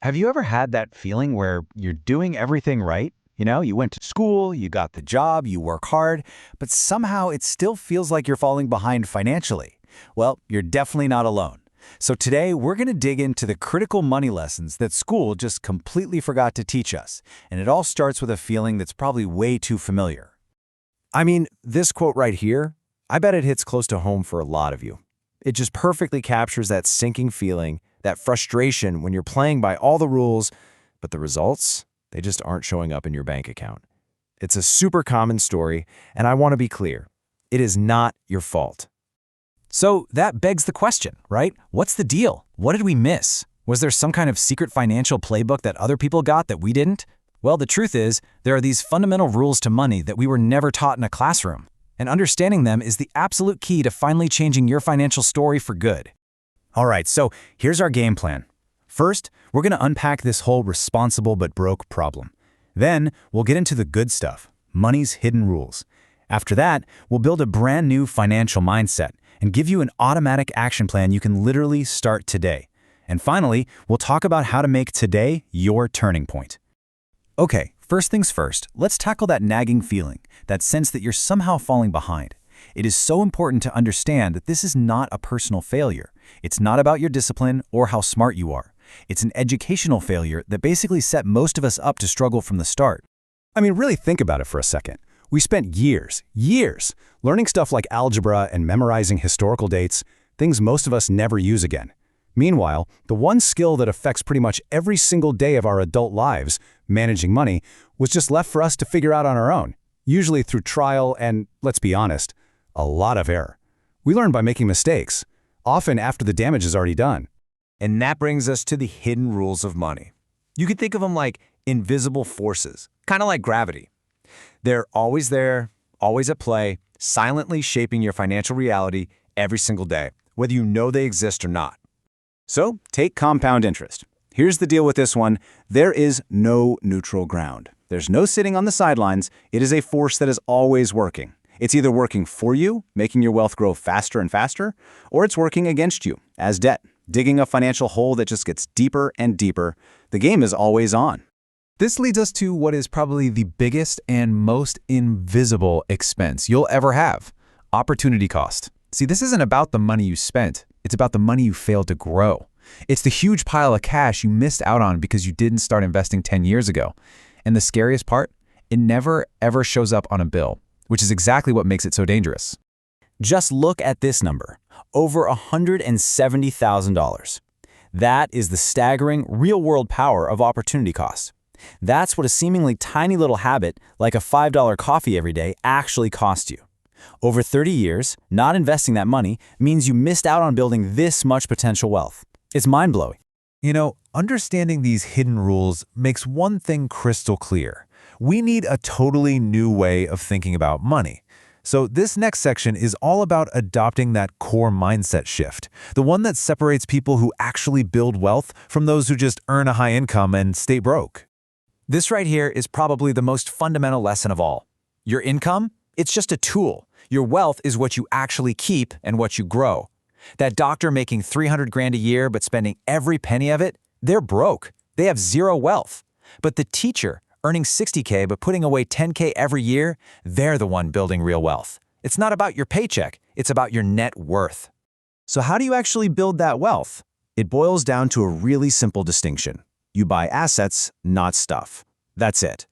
Have you ever had that feeling where you're doing everything right? You went to school, you got the job, you work hard, but somehow it still feels like you're falling behind financially. Well, you're definitely not alone. So today, we're going to dig into the critical money lessons that school just completely forgot to teach us. And it all starts with a feeling that's probably way too familiar. I mean, this quote right here, I bet it hits close to home for a lot of you. It just perfectly captures that sinking feeling, that frustration when you're playing by all the rules, but the results, they just aren't showing up in your bank account. It's a super common story, and I want to be clear. It is not your fault. So that begs the question, right? What's the deal? What did we miss? Was there some kind of secret financial playbook that other people got that we didn't? Well, the truth is, there are these fundamental rules to money that we were never taught in a classroom. And understanding them is the absolute key to finally changing your financial story for good. All right, so here's our game plan. First, we're going to unpack this whole responsible but broke problem. Then, we'll get into the good stuff, money's hidden rules. After that, we'll build a brand new financial mindset and give you an automatic action plan you can literally start today. And finally, we'll talk about how to make today your turning point. Okay, first things first, let's tackle that nagging feeling, that sense that you're somehow falling behind. It is so important to understand that this is not a personal failure. It's not about your discipline or how smart you are. It's an educational failure that basically set most of us up to struggle from the start. I mean, really think about it for a second. We spent years, learning stuff like algebra and memorizing historical dates, things most of us never use again. Meanwhile, the one skill that affects pretty much every single day of our adult lives, managing money, was just left for us to figure out on our own, usually through trial and, let's be honest, a lot of error. We learn by making mistakes, often after the damage is already done. And that brings us to the hidden rules of money. You could think of them like invisible forces, kind of like gravity. They're always there, always at play, silently shaping your financial reality every single day, whether you know they exist or not. So, take compound interest. Here's the deal with this one. There is no neutral ground. There's no sitting on the sidelines. It is a force that is always working. It's either working for you, making your wealth grow faster and faster, or it's working against you as debt, digging a financial hole that just gets deeper and deeper. The game is always on. This leads us to what is probably the biggest and most invisible expense you'll ever have: opportunity cost. See, this isn't about the money you spent. It's about the money you failed to grow. It's the huge pile of cash you missed out on because you didn't start investing 10 years ago. And the scariest part, it never ever shows up on a bill, which is exactly what makes it so dangerous. Just look at this number, over $170,000. That is the staggering real-world power of opportunity cost. That's what a seemingly tiny little habit like a $5 coffee every day actually costs you. Over 30 years, not investing that money means you missed out on building this much potential wealth. It's mind-blowing. You know, understanding these hidden rules makes one thing crystal clear. We need a totally new way of thinking about money. So this next section is all about adopting that core mindset shift, the one that separates people who actually build wealth from those who just earn a high income and stay broke. This right here is probably the most fundamental lesson of all. Your income? It's just a tool. Your wealth is what you actually keep and what you grow. That doctor making 300 grand a year but spending every penny of it, they're broke. They have zero wealth. But the teacher earning 60K but putting away 10K every year, they're the one building real wealth. It's not about your paycheck, it's about your net worth. So how do you actually build that wealth? It boils down to a really simple distinction. You buy assets, not stuff. That's it.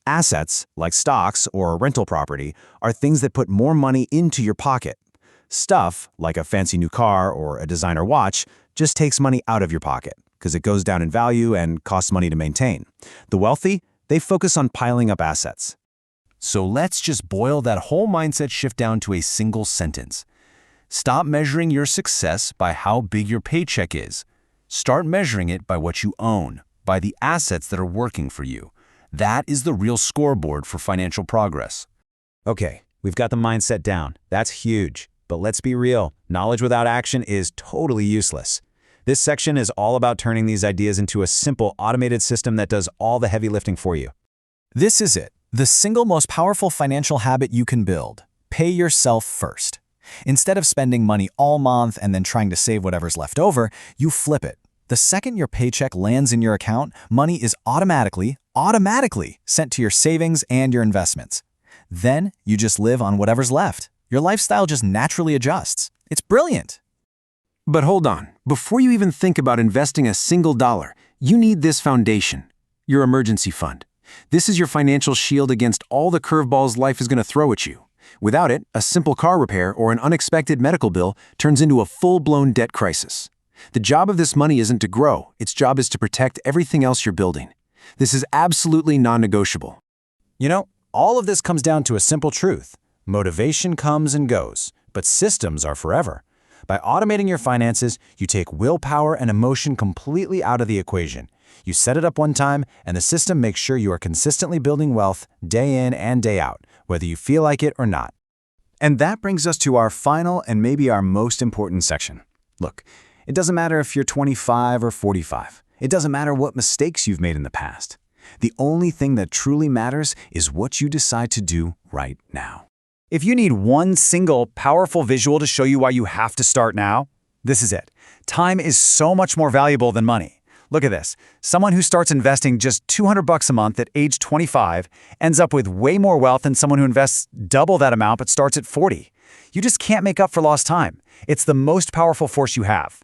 Assets, like stocks or a rental property, are things that put more money into your pocket. Stuff, like a fancy new car or a designer watch, just takes money out of your pocket because it goes down in value and costs money to maintain. The wealthy, they focus on piling up assets. So let's just boil that whole mindset shift down to a single sentence. Stop measuring your success by how big your paycheck is. Start measuring it by what you own, by the assets that are working for you. That is the real scoreboard for financial progress. Okay, we've got the mindset down. That's huge. But let's be real, knowledge without action is totally useless. This section is all about turning these ideas into a simple automated system that does all the heavy lifting for you. This is it, the single most powerful financial habit you can build. Pay yourself first. Instead of spending money all month and then trying to save whatever's left over, you flip it. The second your paycheck lands in your account, money is automatically sent to your savings and your investments. Then you just live on whatever's left. Your lifestyle just naturally adjusts. It's brilliant. But hold on, before you even think about investing a single dollar, you need this foundation, your emergency fund. This is your financial shield against all the curveballs life is going to throw at you. Without it, a simple car repair or an unexpected medical bill turns into a full-blown debt crisis. The job of this money isn't to grow, its job is to protect everything else you're building. This is absolutely non-negotiable. You know, all of this comes down to a simple truth. Motivation comes and goes, but systems are forever. By automating your finances, you take willpower and emotion completely out of the equation. You set it up one time, and the system makes sure you are consistently building wealth day in and day out, whether you feel like it or not. And that brings us to our final and maybe our most important section. Look, it doesn't matter if you're 25 or 45. It doesn't matter what mistakes you've made in the past. The only thing that truly matters is what you decide to do right now. If you need one single powerful visual to show you why you have to start now, this is it. Time is so much more valuable than money. Look at this. Someone who starts investing just $200 a month at age 25 ends up with way more wealth than someone who invests double that amount but starts at 40. You just can't make up for lost time. It's the most powerful force you have.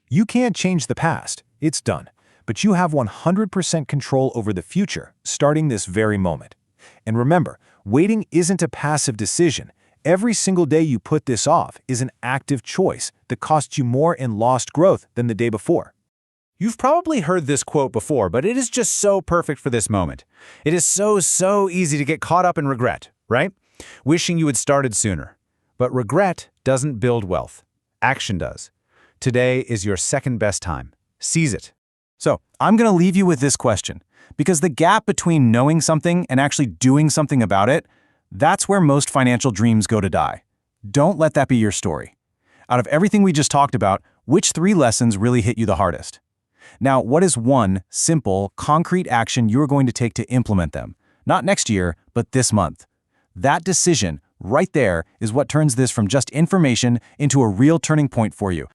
You can't change the past. It's done. But you have 100% control over the future, starting this very moment. And remember, waiting isn't a passive decision. Every single day you put this off is an active choice that costs you more in lost growth than the day before. You've probably heard this quote before, but it is just so perfect for this moment. It is so easy to get caught up in regret, right? Wishing you had started sooner. But regret doesn't build wealth. Action does. Today is your second best time. Seize it. So, I'm going to leave you with this question, because the gap between knowing something and actually doing something about it, that's where most financial dreams go to die. Don't let that be your story. Out of everything we just talked about, which 3 lessons really hit you the hardest? Now, what is one simple, concrete action you're going to take to implement them? Not next year, but this month. That decision, right there, is what turns this from just information into a real turning point for you.